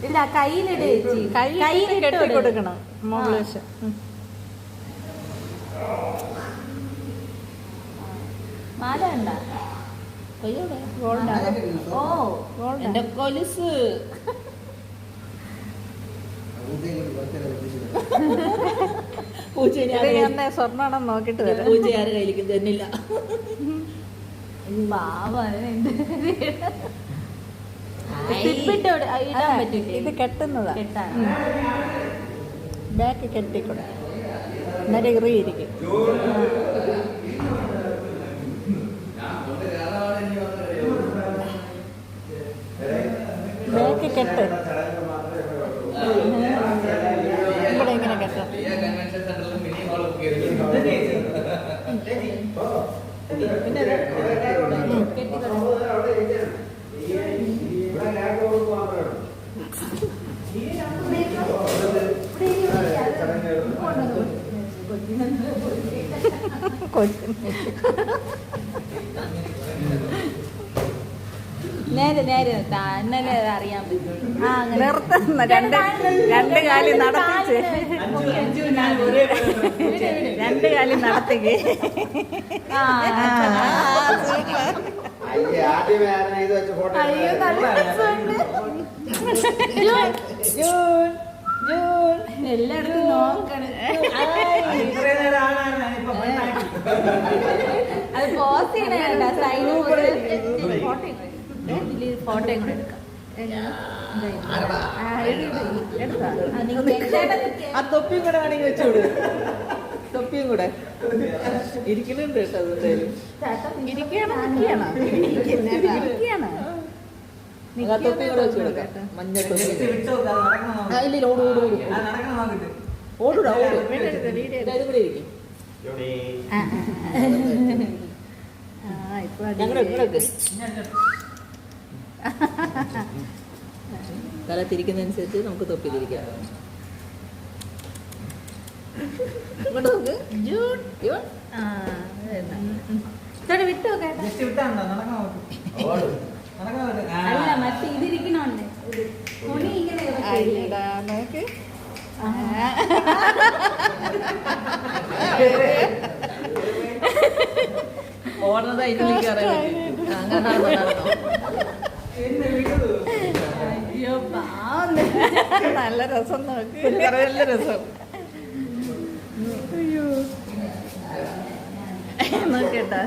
ഇല്ല, കയ്യിലിട്ട് കെട്ടി കൊടുക്കണം മുകളിൽ വശം. മാല ഉണ്ടാ ഗോൾഡാണ്. ഓ എന്റെ കൊലുസ്. സ്വർണ്ണാണെന്ന് നോക്കിട്ട് വരാം. പൂജ ആര് കയ്യിലേക്ക് തന്നില്ല. ഇത് കെട്ടുന്നതാ. ബാക്ക് കെട്ടിക്കൂടെ എന്നാലും ഇറിയിരിക്കും. ബാക്ക് കെട്ട് ഇവിടെ ഇങ്ങനെ കെട്ടും. നേരെ നേരെ തന്നെ അറിയാൻ പറ്റും. നിർത്തുന്ന രണ്ട് കാലി നടത്തിച്ച് രണ്ട് കാലി നടത്തിക്ക്. എല്ലായിടത്തും നോക്കണം. അത് പോസ്റ്റ് ചെയ്യണ സൈഡ് ഫോട്ടോയും കൂടെ എടുക്കാം. ആ തൊപ്പിയും കൂടെ വേണമെങ്കിൽ വെച്ചോളൂ. തൊപ്പിയും കൂടെ ഇരിക്കുന്നുണ്ട് കേട്ടോ. തൊപ്പിയും കൂടെ വെച്ച് കൊടുക്കാം. മഞ്ഞ തൊപ്പി. ഇല്ല ഓട് ഓട് ഓടും. ഓടൂടാ ഓടും. ഇത് കൂടെ ഇരിക്കും. തല തിരിക്കുന്നതനുസരിച്ച് നമുക്ക് തൊപ്പി തിരിക്കാം. വിട്ടോ അല്ല മറ്റേ ഇതിരിക്കണോണ്ട് നോക്ക്. ഓടുന്നത് അതിലേക്ക് നല്ല രസം. നോക്ക് നല്ല രസം. അയ്യോ നോക്കേട്ടാ.